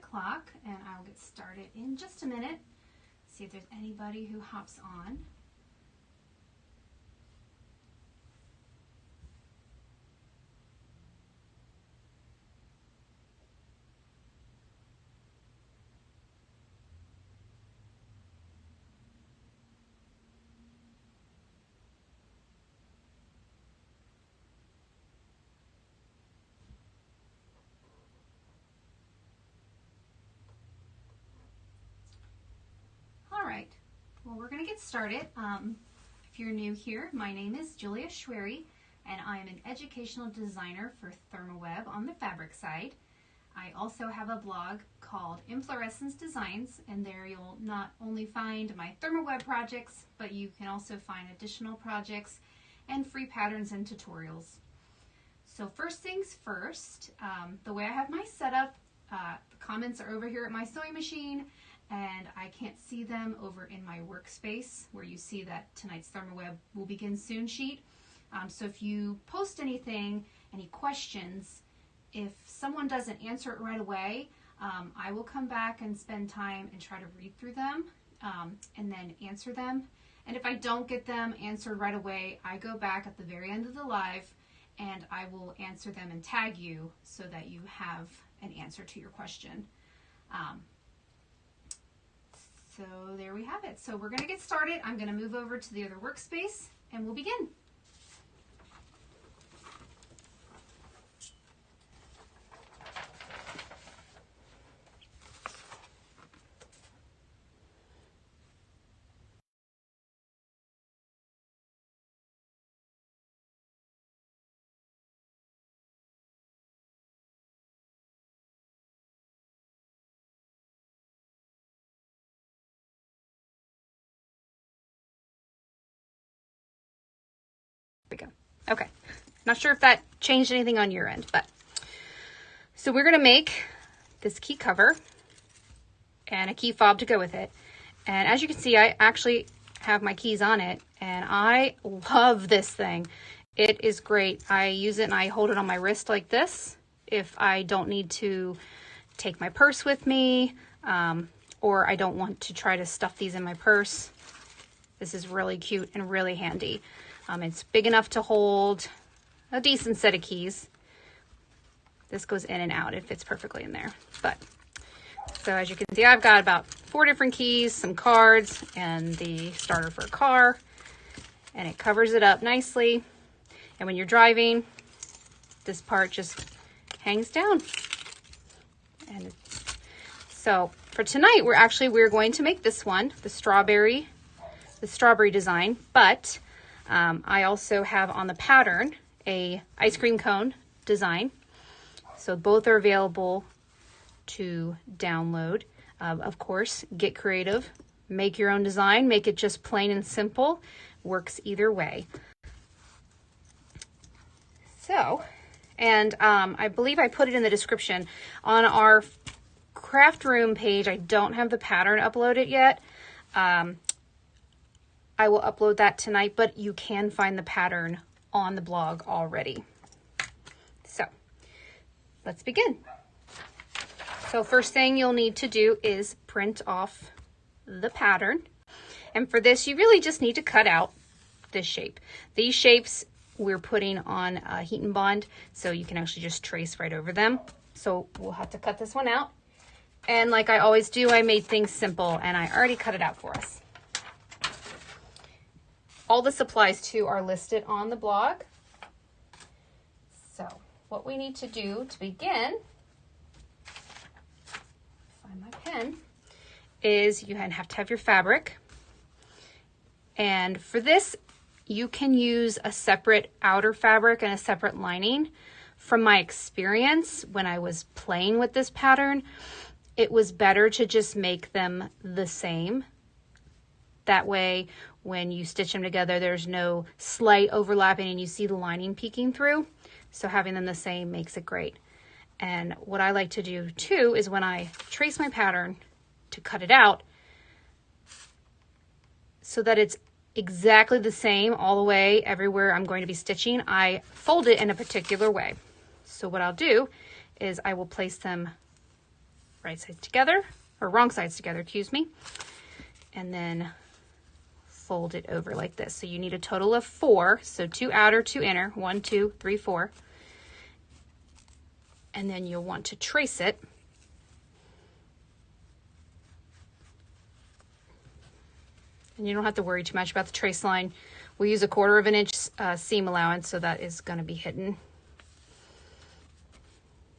o'clock, and I'll get started in just a minute. See if there's anybody who hops on. Alright, well, we're going to get started. If you're new here, my name is Julia Schwery, and I am an educational designer for Thermoweb on the fabric side. I also have a blog called Inflorescence Designs, and there you'll not only find my Thermoweb projects, but you can also find additional projects and free patterns and tutorials. So first things first, the way I have my setup, the comments are over here at my sewing machine, and I can't see them over in my workspace where you see that tonight's Thermoweb will begin soon sheet. So if you post anything, any questions, if someone doesn't answer it right away, I will come back and spend time and try to read through them and then answer them. And if I don't get them answered right away, I go back at the very end of the live and I will answer them and tag you so that you have an answer to your question. So there we have it. So we're going to get started. I'm going to move over to the other workspace and we'll begin. We go. Okay, not sure if that changed anything on your end, but so we're gonna make this key cover and a key fob to go with it. And as you can see, I actually have my keys on it, and I love this thing. It is great. I use it and I hold it on my wrist like this if I don't need to take my purse with me, or I don't want to try to stuff these in my purse. This is really cute and really handy. It's big enough to hold a decent set of keys. This goes in and out. It fits perfectly in there. But so as you can see, I've got about 4 different keys, some cards, and the starter for a car. And it covers it up nicely. And when you're driving, this part just hangs down. And so for tonight, we're going to make this one, the strawberry design, but I also have on the pattern a ice cream cone design. So both are available to download. Of course, get creative, make your own design, make it just plain and simple. Works either way. So, and I believe I put it in the description. On our craft room page, I don't have the pattern uploaded yet. I will upload that tonight, but you can find the pattern on the blog already. So let's begin. So first thing you'll need to do is print off the pattern. And for this, you really just need to cut out this shape. These shapes we're putting on HeatnBond, so you can actually just trace right over them. So we'll have to cut this one out. And like I always do, I made things simple and I already cut it out for us. All the supplies too are listed on the blog. So what we need to do to begin, find my pen, is you have to have your fabric. And for this, you can use a separate outer fabric and a separate lining. From my experience, when I was playing with this pattern, it was better to just make them the same. That way, when you stitch them together, there's no slight overlapping and you see the lining peeking through. So having them the same makes it great. And what I like to do too is when I trace my pattern to cut it out so that it's exactly the same all the way everywhere I'm going to be stitching, I fold it in a particular way. So what I'll do is I will place them right sides together, or wrong sides together, excuse me. And then fold it over like this. So you need a total of 4. So 2 outer, 2 inner, 1, 2, 3, 4. And then you'll want to trace it. And you don't have to worry too much about the trace line. We use a 1/4 of an inch seam allowance, so that is going to be hidden.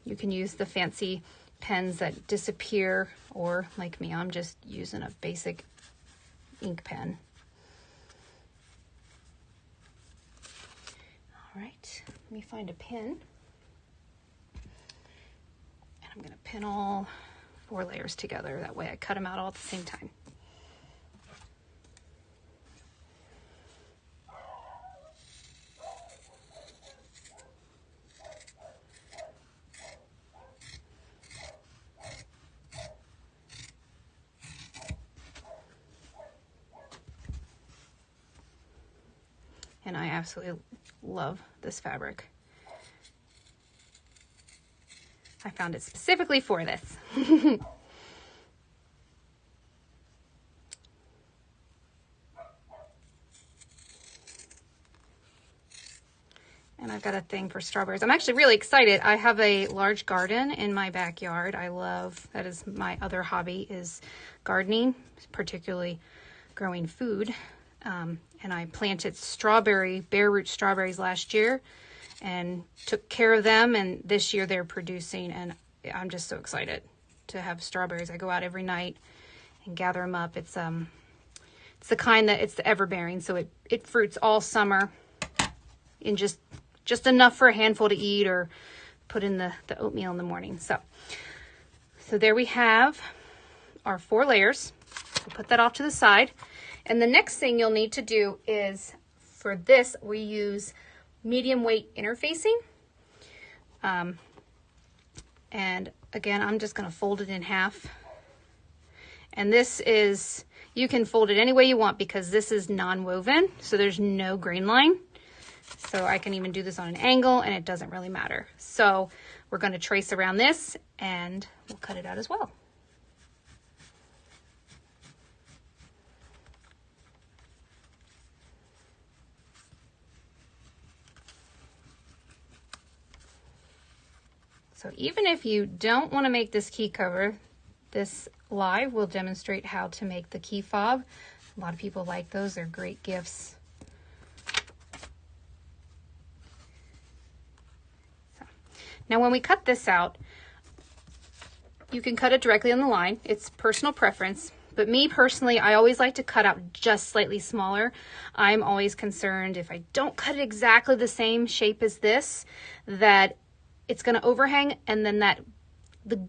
You can use the fancy pens that disappear, or like me, I'm just using a basic ink pen. All right, let me find a pin. And I'm going to pin all 4 layers together. That way I cut them out all at the same time. And I absolutely love this fabric. I found it specifically for this. And I've got a thing for strawberries. I'm actually really excited. I have a large garden in my backyard. That is my other hobby, is gardening, particularly growing food. And I planted bare root strawberries last year and took care of them. And this year they're producing, and I'm just so excited to have strawberries. I go out every night and gather them up. It's the kind that it's the everbearing, so it fruits all summer in just enough for a handful to eat or put in the oatmeal in the morning. So there we have our 4 layers. We'll put that off to the side. And the next thing you'll need to do is, for this, we use medium weight interfacing. And again, I'm just going to fold it in half. And this is, you can fold it any way you want because this is non-woven, so there's no grain line. So I can even do this on an angle and it doesn't really matter. So we're going to trace around this and we'll cut it out as well. So even if you don't want to make this key cover, this live will demonstrate how to make the key fob. A lot of people like those. They're great gifts. So, now when we cut this out, you can cut it directly on the line. It's personal preference. But me personally, I always like to cut out just slightly smaller. I'm always concerned if I don't cut it exactly the same shape as this, that it's going to overhang, and then the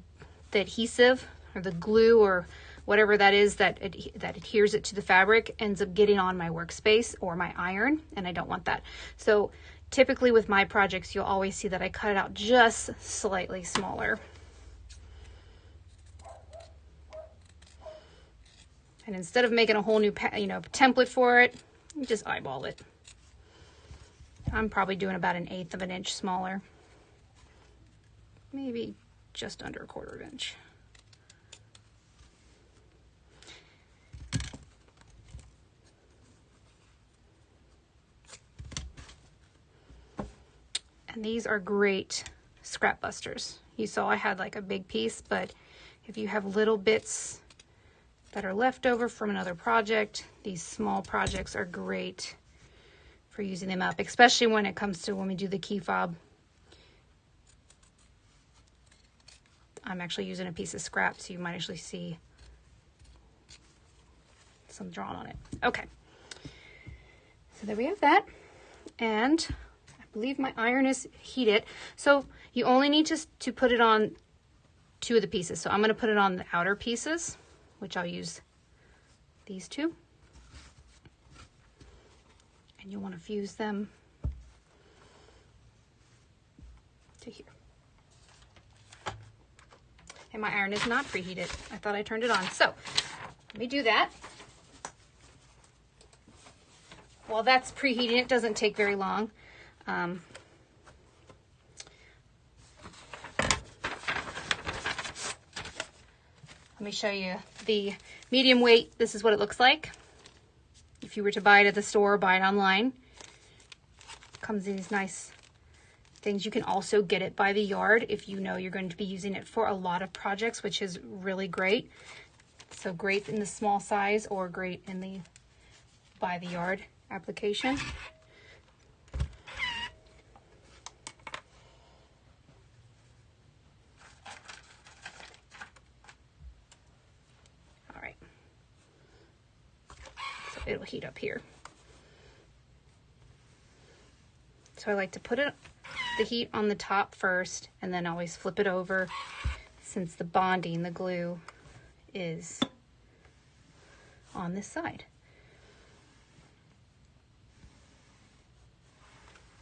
adhesive or the glue or whatever that is that adheres it to the fabric ends up getting on my workspace or my iron, and I don't want that. So typically with my projects, you'll always see that I cut it out just slightly smaller. And instead of making a whole new template for it, you just eyeball it. I'm probably doing about 1/8 of an inch smaller. Maybe just under 1/4 inch. And these are great scrap busters. You saw I had like a big piece, but if you have little bits that are left over from another project, these small projects are great for using them up, especially when it comes to when we do the key fob. I'm actually using a piece of scrap, so you might actually see some drawn on it. Okay, so there we have that. And I believe my iron is heated. So you only need to put it on 2 of the pieces. So I'm going to put it on the outer pieces, which I'll use these 2. And you'll want to fuse them to here. And my iron is not preheated. I thought I turned it on. So let me do that. While that's preheating, it doesn't take very long. Let me show you the medium weight. This is what it looks like. If you were to buy it at the store or buy it online, it comes in these nice things. You can also get it by the yard if you know you're going to be using it for a lot of projects, which is really great. So great in the small size or great in the by the yard application. All right. So it'll heat up here. So I like to put the heat on the top first and then always flip it over, since the bonding, the glue, is on this side.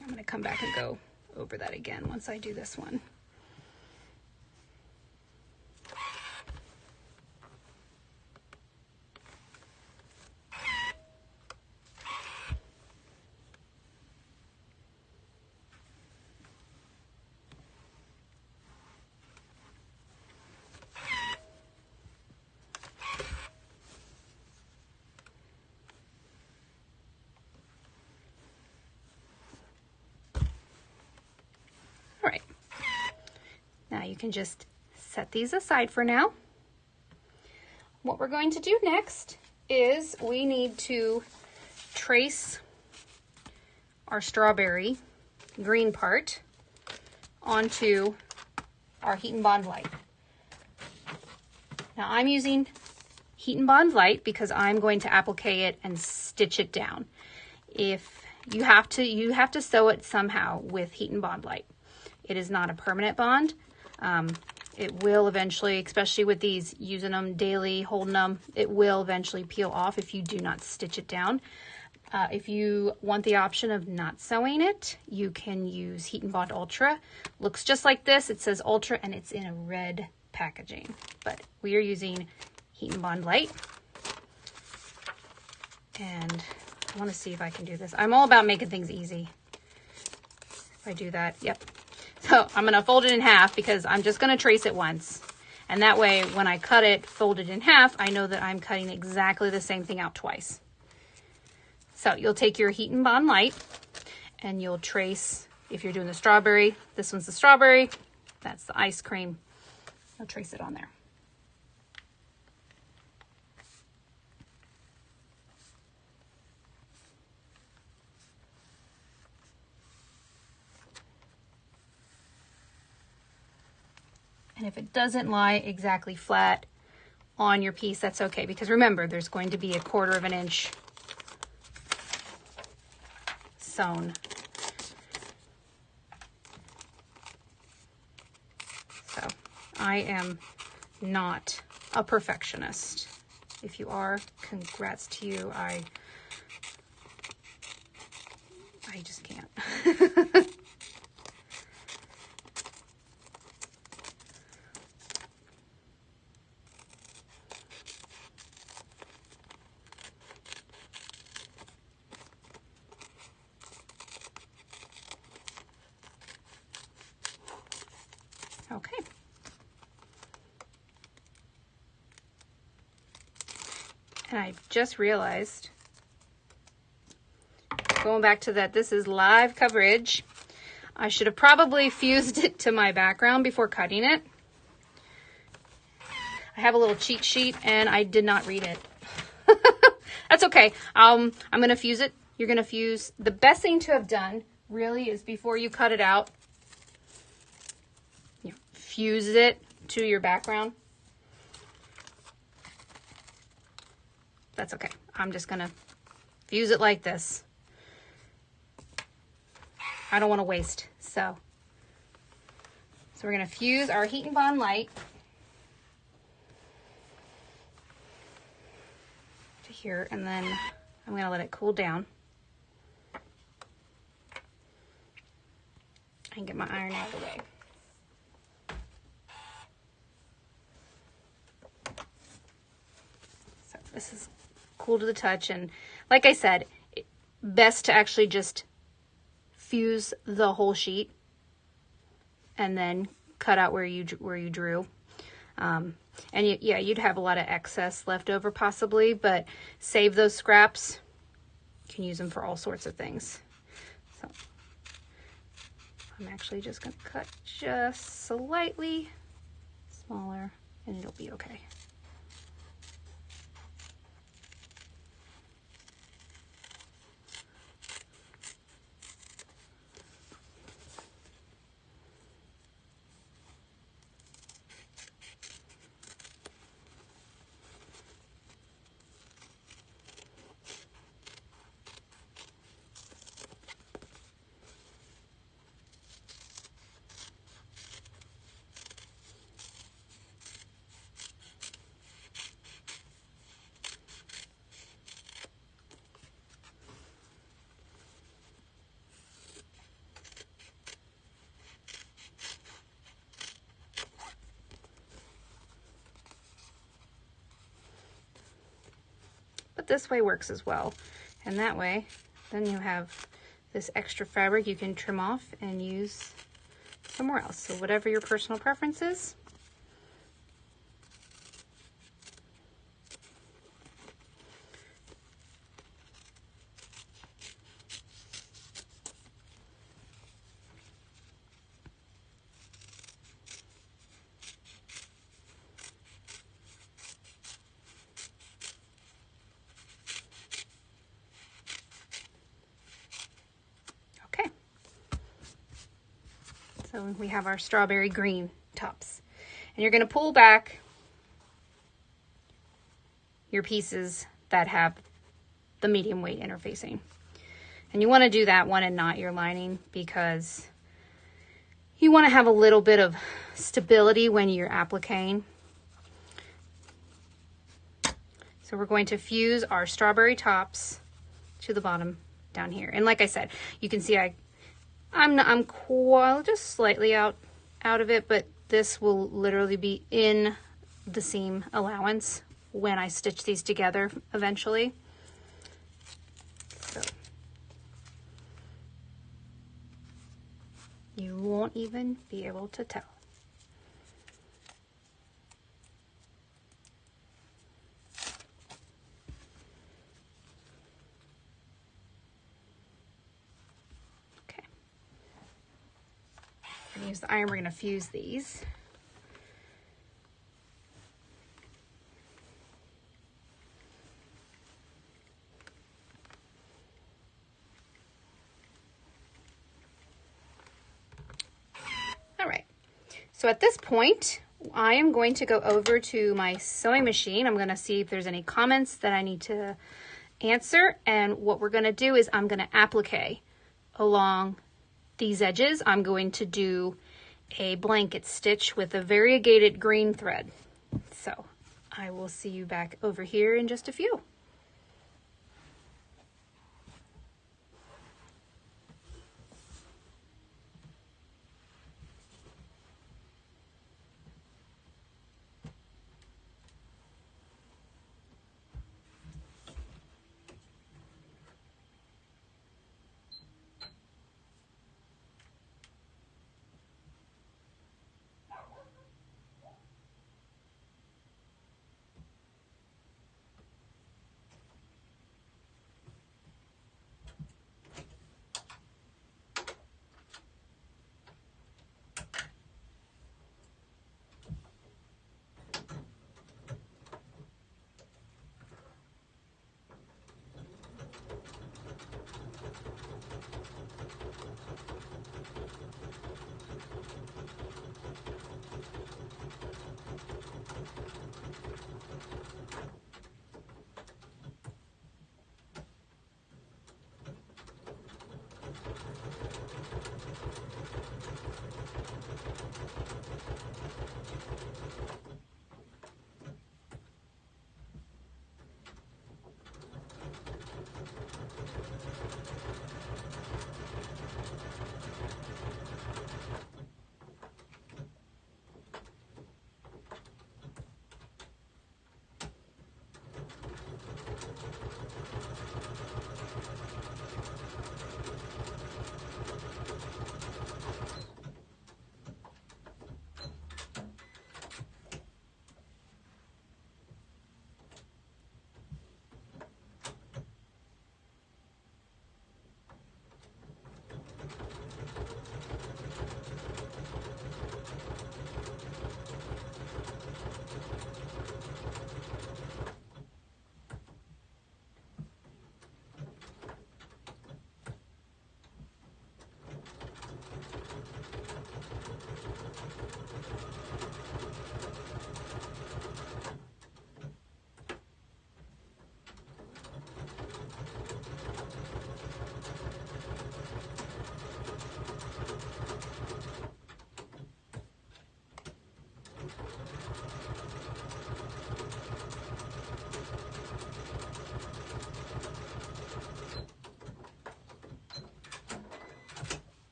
I'm going to come back and go over that again once I do this one. All right, now you can just set these aside for now. What we're going to do next is we need to trace our strawberry green part onto our HeatnBond Lite. Now I'm using HeatnBond Lite because I'm going to applique it and stitch it down. If you have to sew it somehow with HeatnBond Lite. It is not a permanent bond. It will eventually, especially with these, using them daily, holding them, it will eventually peel off if you do not stitch it down. If you want the option of not sewing it, you can use HeatnBond Ultra. Looks just like this. It says Ultra and it's in a red packaging, but we are using HeatnBond Lite. And I want to see if I can do this. I'm all about making things easy. If I do that, yep. So I'm going to fold it in half because I'm just going to trace it once. And that way, when I cut it, fold it in half, I know that I'm cutting exactly the same thing out twice. So you'll take your HeatnBond Lite and you'll trace, if you're doing the strawberry, this one's the strawberry, that's the ice cream. I'll trace it on there. And if it doesn't lie exactly flat on your piece, that's okay, because remember, there's going to be a 1/4 inch sewn. So I am not a perfectionist. If you are, congrats to you. I just can't. Okay. And I just realized, going back to that, this is live coverage. I should have probably fused it to my background before cutting it. I have a little cheat sheet and I did not read it. That's okay. I'm going to fuse it. You're going to fuse. The best thing to have done really is before you cut it out, you fuse it to your background. That's okay. I'm just going to fuse it like this. I don't want to waste. So we're going to fuse our HeatnBond Lite to here, and then I'm going to let it cool down and get my iron out of the way. So this is cool to the touch, and like I said, best to actually just fuse the whole sheet and then cut out where you drew. And yeah, you'd have a lot of excess left over possibly, but save those scraps. You can use them for all sorts of things. So I'm actually just going to cut just slightly smaller and it'll be okay. But this way works as well. And that way, then you have this extra fabric you can trim off and use somewhere else. So whatever your personal preference is. Okay. So we have our strawberry green tops. And you're going to pull back your pieces that have the medium weight interfacing. And you want to do that one and not your lining because you want to have a little bit of stability when you're appliquing. So we're going to fuse our strawberry tops to the bottom down here. And like I said, you can see I'm quite just slightly out of it, but this will literally be in the seam allowance when I stitch these together eventually. So you won't even be able to tell. Okay. I'm gonna use the iron, we're gonna fuse these. So at this point, I am going to go over to my sewing machine. I'm going to see if there's any comments that I need to answer. And what we're going to do is I'm going to applique along these edges. I'm going to do a blanket stitch with a variegated green thread. So I will see you back over here in just a few.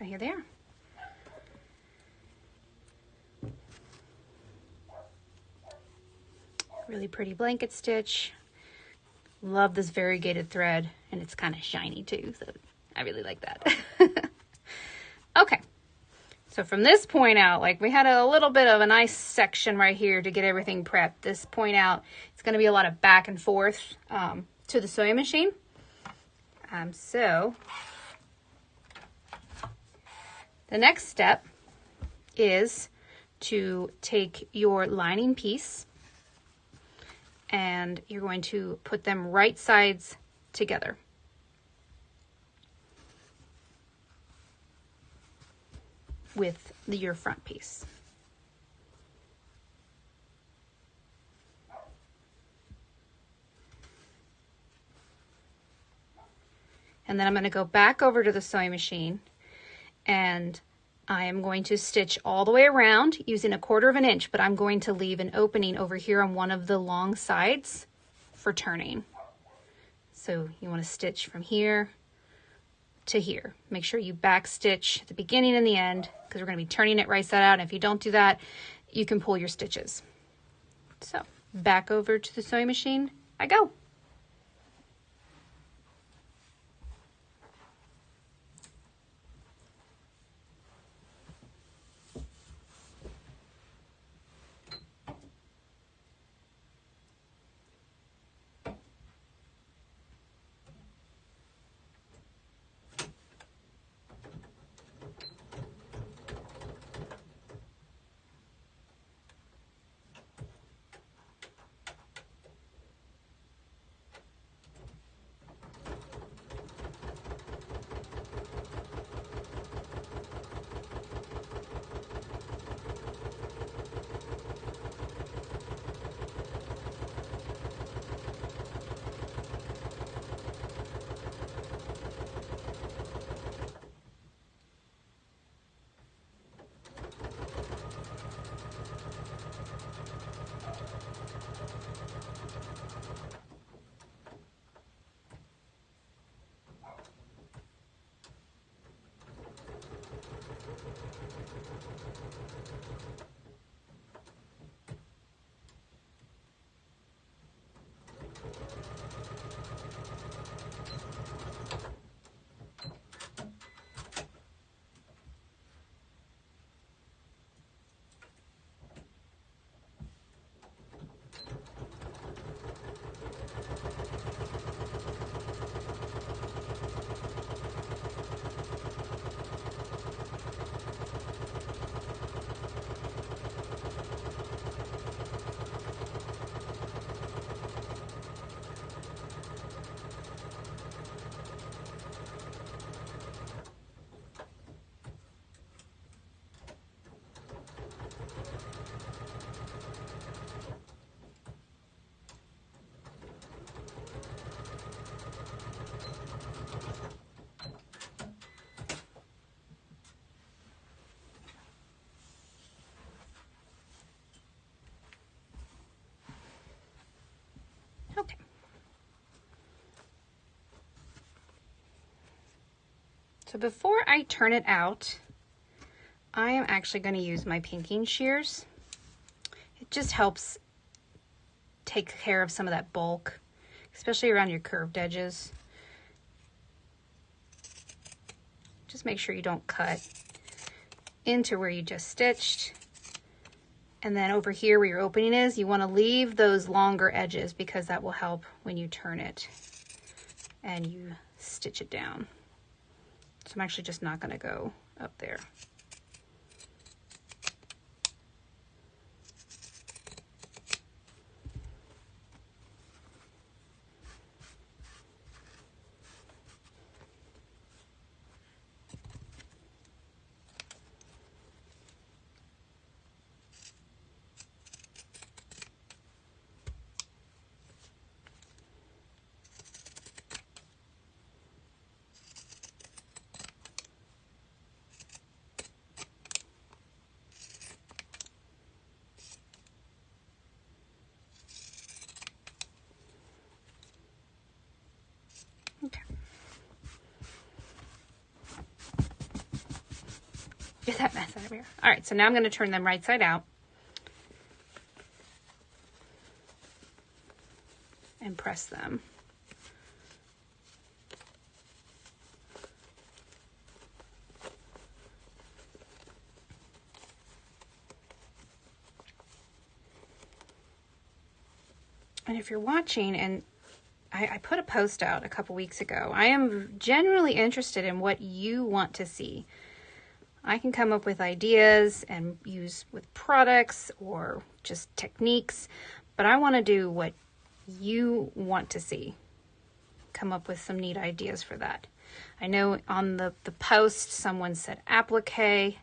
here they are. Really pretty blanket stitch. Love this variegated thread, and it's kind of shiny too, so I really like that. Okay, so from this point out, like we had a little bit of a nice section right here to get everything prepped. This point out, it's going to be a lot of back and forth to the sewing machine. So the next step is to take your lining piece and you're going to put them right sides together. With your front piece. And then I'm going to go back over to the sewing machine and I am going to stitch all the way around using 1/4 of an inch, but I'm going to leave an opening over here on one of the long sides for turning. So you want to stitch from here to here. Make sure you back stitch the beginning and the end because we're going to be turning it right side out. And if you don't do that, you can pull your stitches. So back over to the sewing machine I go. Okay. So before I turn it out, I am actually going to use my pinking shears. It just helps take care of some of that bulk, especially around your curved edges. Just make sure you don't cut into where you just stitched. And then over here where your opening is, you want to leave those longer edges because that will help when you turn it and you stitch it down. So I'm actually just not going to go up there. Get that mess out of here. All right, so now I'm going to turn them right side out and press them. And if you're watching, and I put a post out a couple weeks ago, I am generally interested in what you want to see. I can come up with ideas and use with products or just techniques, but I want to do what you want to see. Come up with some neat ideas for that. I know on the post someone said applique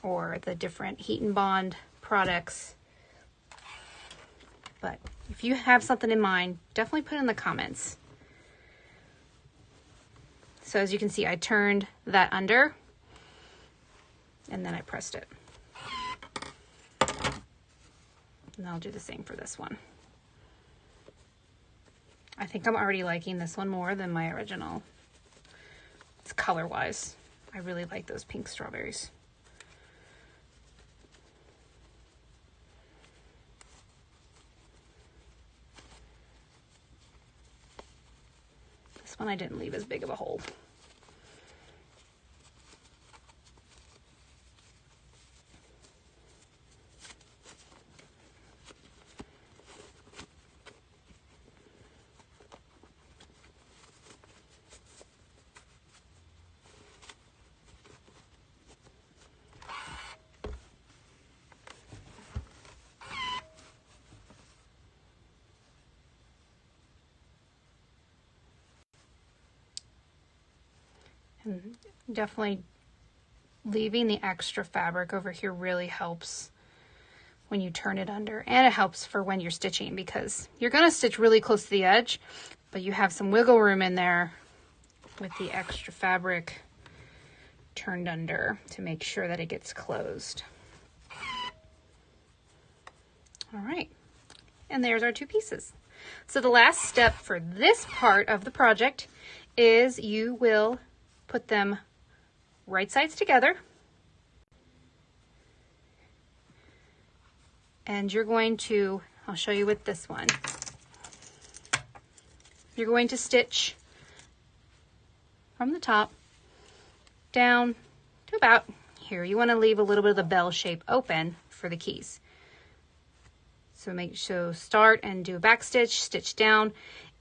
or the different HeatnBond products. But if you have something in mind, definitely put it in the comments. So as you can see, I turned that under and then I pressed it. And I'll do the same for this one. I think I'm already liking this one more than my original. It's color-wise. I really like those pink strawberries. This one I didn't leave as big of a hole. And definitely leaving the extra fabric over here really helps when you turn it under, and it helps for when you're stitching because you're going to stitch really close to the edge, but you have some wiggle room in there with the extra fabric turned under to make sure that it gets closed. All right, and there's our two pieces. So the last step for this part of the project is you will put them right sides together. And you're going to, I'll show you with this one. You're going to stitch from the top down to about here. You want to leave a little bit of the bell shape open for the keys. So start and do a back stitch, stitch down.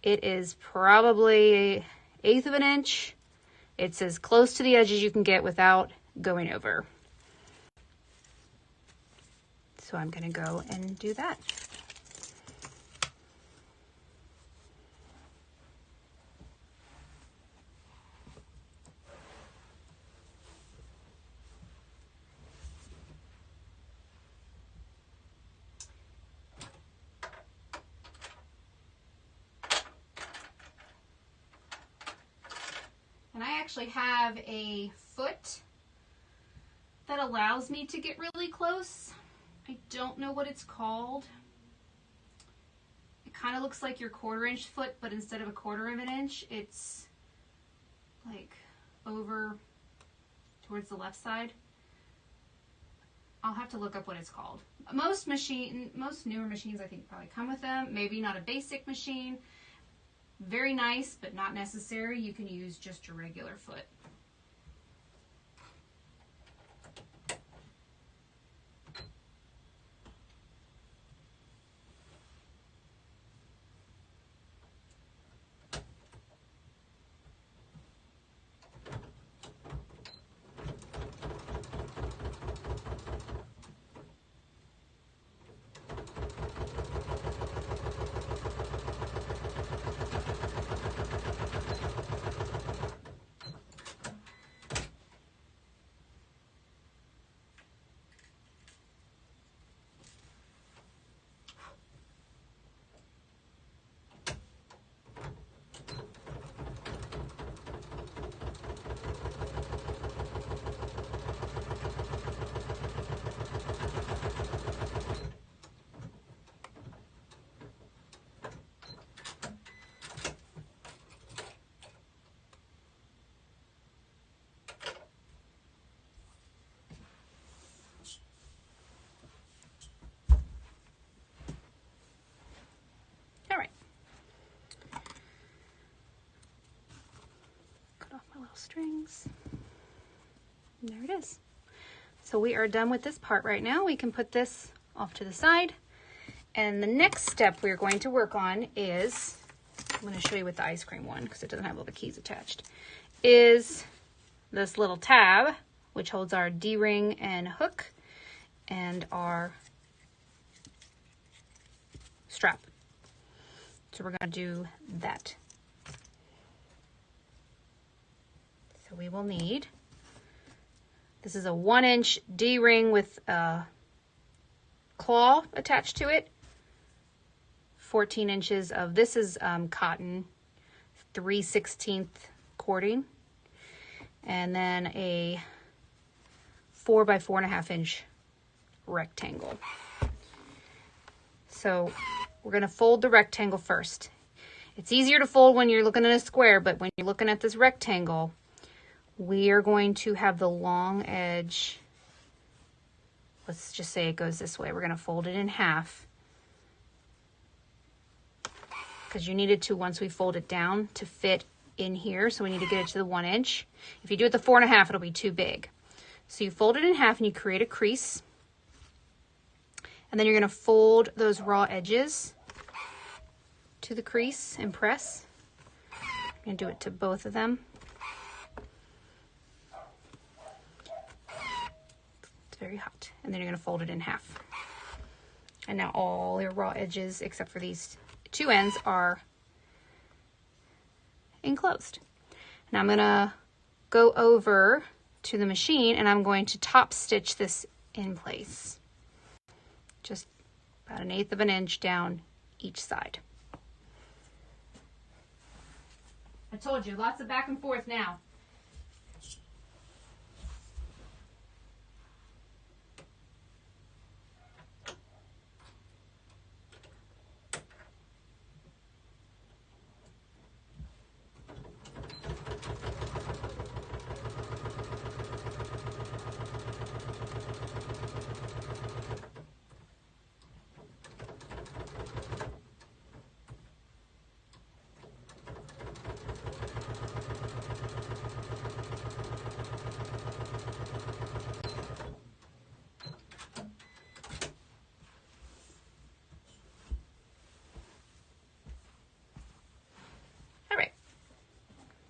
It is probably 1/8 of an inch. It's as close to the edge as you can get without going over. So I'm going to go and do that. And I actually have a foot that allows me to get really close. I don't know what it's called. It kind of looks like your 1/4 inch foot, but instead of a 1/4 of an inch, it's like over towards the left side. I'll have to look up what it's called. Most newer machines I think probably come with them. Maybe not a basic machine. Very nice, but not necessary. You can use just your regular foot. strings. And there it is. So we are done with this part right now. We can put this off to the side. And the next step we're going to work on is, I'm going to show you with the ice cream one because it doesn't have all the keys attached, is this little tab, which holds our D-ring and hook and our strap. So we're going to do that. So we will need, this is a 1-inch D-ring with a claw attached to it. 14 inches of, this is cotton, 3/16 cording. And then a 4 by 4.5 inch rectangle. So we're going to fold the rectangle first. It's easier to fold when you're looking at a square, but when you're looking at this rectangle, we are going to have the long edge. Let's just say it goes this way. We're going to fold it in half because you need it to, once we fold it down, to fit in here. So we need to get it to the 1 inch. If you do it the 4.5, it'll be too big. So you fold it in half and you create a crease. And then you're going to fold those raw edges to the crease and press. I'm going to do it to both of them. It's very hot. And then you're going to fold it in half. And now all your raw edges, except for these two ends, are enclosed. Now I'm going to go over to the machine and I'm going to top stitch this in place. Just about 1/8 of an inch down each side. I told you, lots of back and forth now.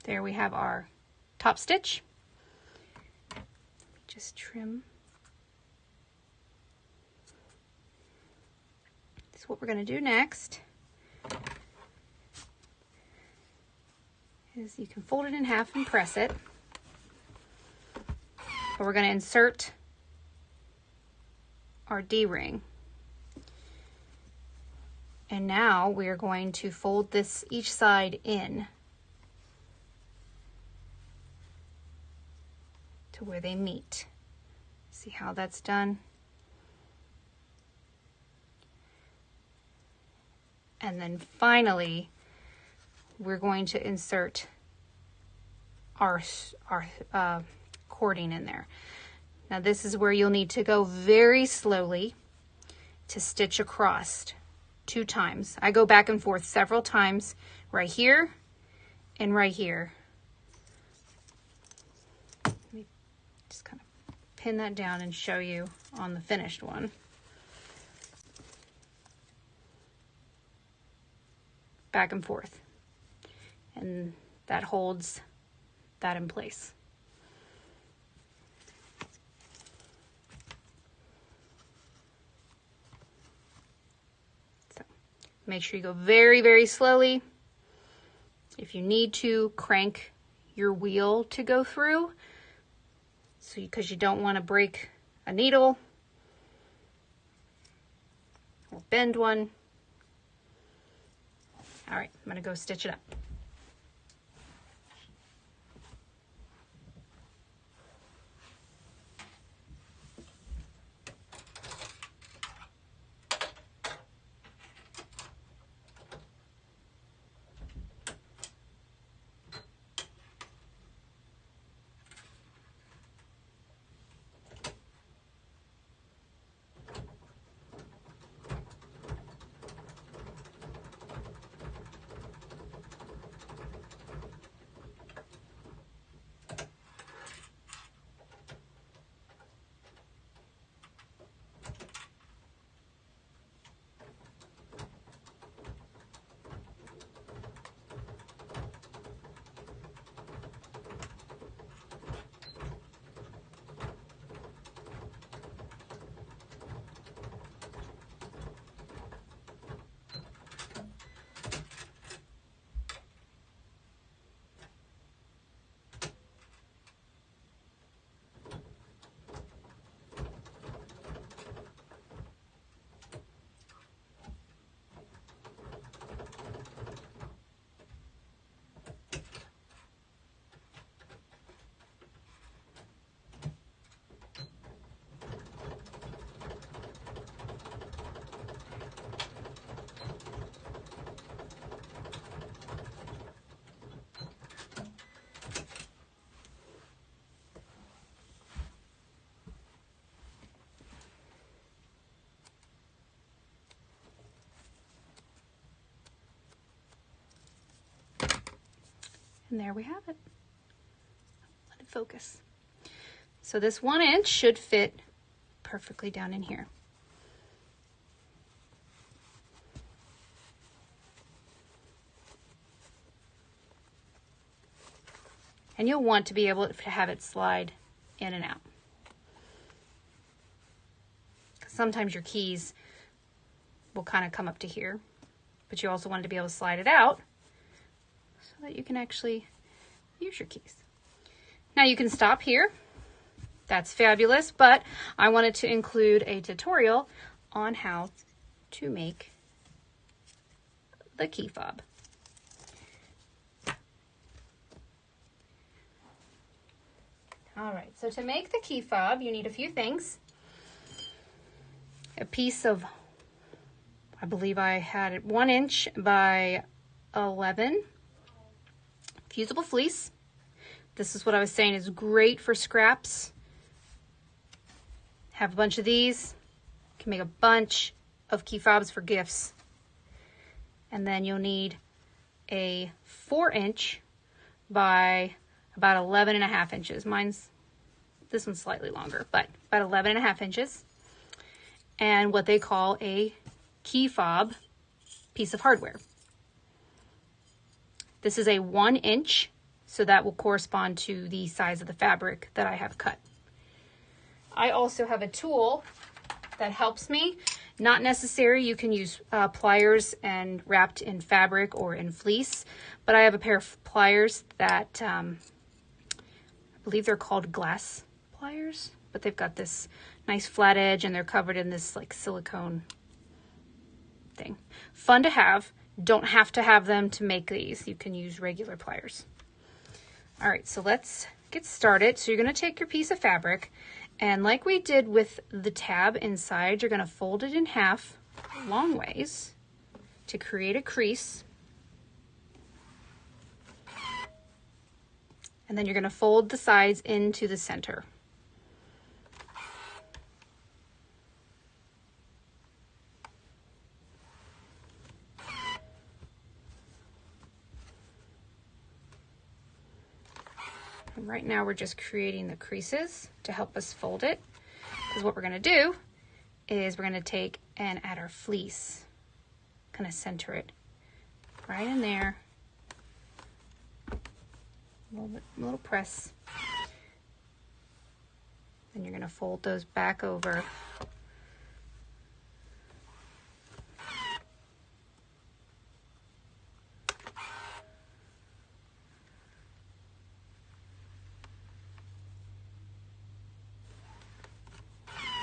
There we have our top stitch. Just trim. So what we're going to do next is you can fold it in half and press it. But we're going to insert our D-ring. And now we are going to fold this each side in to where they meet. See how that's done? And then finally, we're going to insert our cording in there. Now this is where you'll need to go very slowly to stitch across 2 times. I go back and forth several times, right here and right here. Just kind of pin that down and show you on the finished one. Back and forth. And that holds that in place. So make sure you go very, very slowly. If you need to, crank your wheel to go through, so because you don't want to break a needle or bend one. All right, I'm going to go stitch it up. And there we have it. Let it focus. So this 1 inch should fit perfectly down in here. And you'll want to be able to have it slide in and out. Sometimes your keys will kind of come up to here, but you also want to be able to slide it out so that you can actually use your keys. Now you can stop here. That's fabulous, but I wanted to include a tutorial on how to make the key fob. All right, so to make the key fob, you need a few things. A piece of, I believe I had it 1 inch by 11 fusible fleece. This is what I was saying is great for scraps. Have a bunch of these. You can make a bunch of key fobs for gifts. And then you'll need a 4 inch by about 11.5 inches. This one's slightly longer, but about 11.5 inches. And what they call a key fob piece of hardware. This is a 1 inch, so that will correspond to the size of the fabric that I have cut. I also have a tool that helps me. Not necessary, you can use pliers and wrapped in fabric or in fleece, but I have a pair of pliers that I believe they're called glass pliers, but they've got this nice flat edge and they're covered in this like silicone thing. Fun to have. Don't have to have them to make these. You can use regular pliers. All right, so let's get started. So you're going to take your piece of fabric, and like we did with the tab inside, you're going to fold it in half long ways to create a crease. And then you're going to fold the sides into the center. And right now we're just creating the creases to help us fold it. Because what we're going to do is we're going to take and add our fleece. Kind of center it right in there. A little press. Then you're going to fold those back over.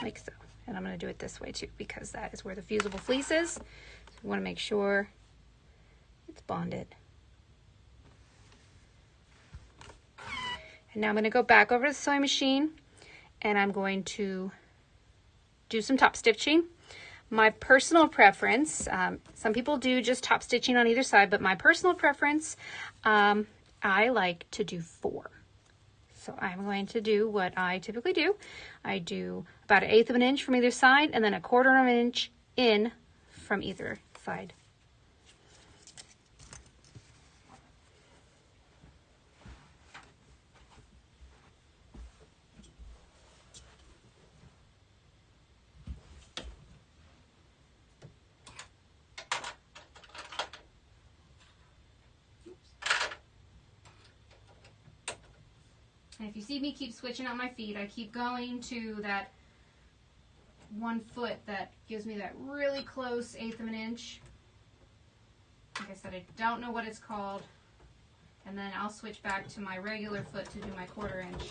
Like so. And I'm going to do it this way too, because that is where the fusible fleece is. So we want to make sure it's bonded. And now I'm going to go back over to the sewing machine and I'm going to do some top stitching. My personal preference, some people do just top stitching on either side, but my personal preference, I like to do 4. So I'm going to do what I typically do. I do about 1/8 of an inch from either side and then 1/4 of an inch in from either side. And if you see me keep switching out my feet, I keep going to that 1 foot that gives me that really close 1/8 of an inch. Like I said, I don't know what it's called. And then I'll switch back to my regular foot to do my 1/4 inch.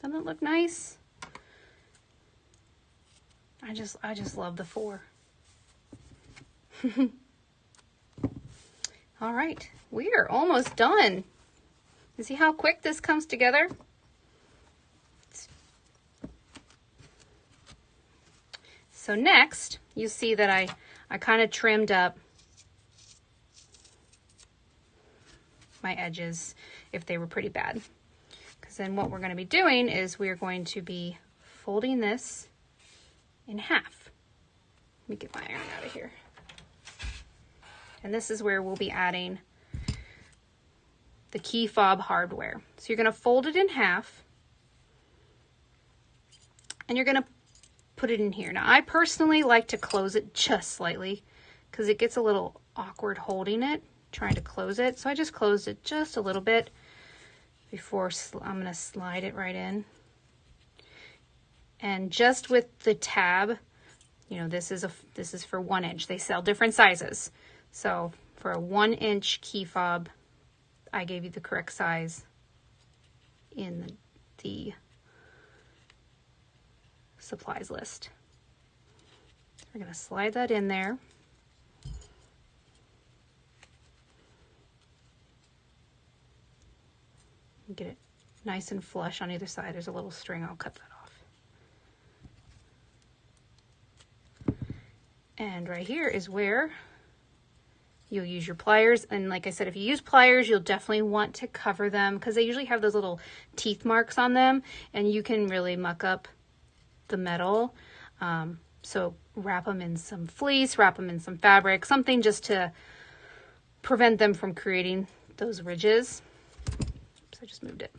Doesn't it look nice? I just love the 4. All right, we are almost done. You see how quick this comes together? So next, you see that I kind of trimmed up my edges if they were pretty bad. Because then what we're going to be doing is we're going to be folding this in half. Let me get my iron out of here. And this is where we'll be adding the key fob hardware. So you're going to fold it in half and you're going to put it in here. Now I personally like to close it just slightly because it gets a little awkward holding it, trying to close it. So I just closed it just a little bit before I'm going to slide it right in. And just with the tab, you know, this is for 1 inch. They sell different sizes. So for a 1 inch key fob, I gave you the correct size in the supplies list. We're going to slide that in there. Get it nice and flush on either side. There's a little string. I'll cut that off. And right here is where you'll use your pliers. And like I said, if you use pliers, you'll definitely want to cover them because they usually have those little teeth marks on them and you can really muck up the metal. So wrap them in some fleece, wrap them in some fabric, something just to prevent them from creating those ridges. Oops, I just moved it.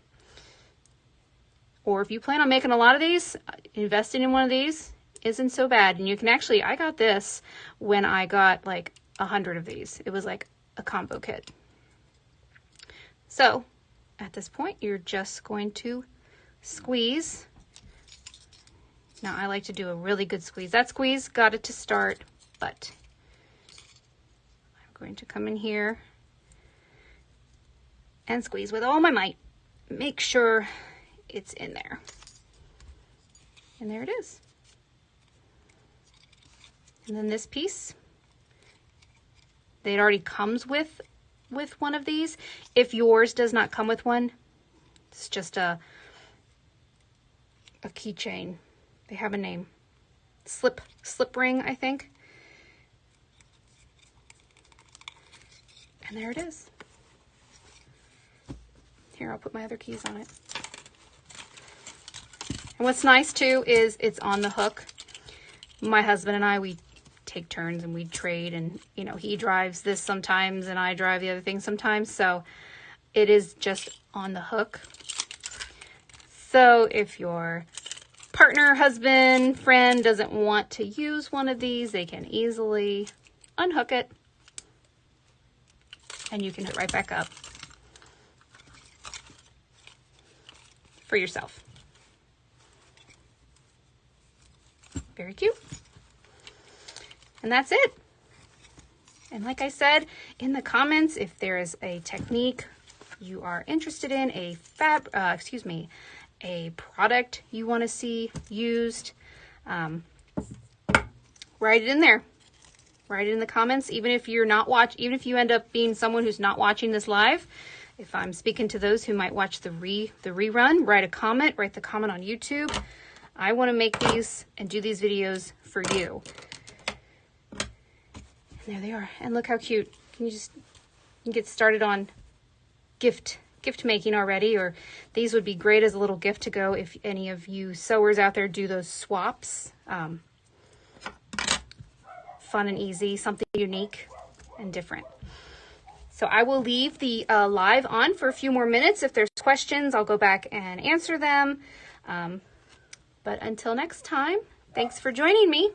Or if you plan on making a lot of these, investing in one of these isn't so bad. And you can actually, I got this when I got like 100 of these. It was like a combo kit. So at this point, you're just going to squeeze. Now I like to do a really good squeeze. That squeeze got it to start, but I'm going to come in here and squeeze with all my might. Make sure it's in there. And there it is. And then this piece, it already comes with one of these. If yours does not come with one, it's just a keychain. They have a name. Slip ring, I think. And there it is. Here, I'll put my other keys on it. And what's nice too is it's on the hook. My husband and I, we take turns and we trade, and you know, he drives this sometimes and I drive the other thing sometimes, so it is just on the hook. So if your partner, husband, friend doesn't want to use one of these, they can easily unhook it and you can hook it right back up for yourself. Very cute. And that's it. And like I said in the comments, if there is a technique you are interested in, a product you want to see used, write it in there. Write it in the comments. Even if you're not even if you end up being someone who's not watching this live, if I'm speaking to those who might watch the rerun, write a comment. Write the comment on YouTube. I want to make these and do these videos for you. And there they are. And look how cute. You can get started on gift making already, or these would be great as a little gift to go if any of you sewers out there do those swaps. Fun and easy, something unique and different. So I will leave the live on for a few more minutes. If there's questions, I'll go back and answer them. But until next time, thanks for joining me.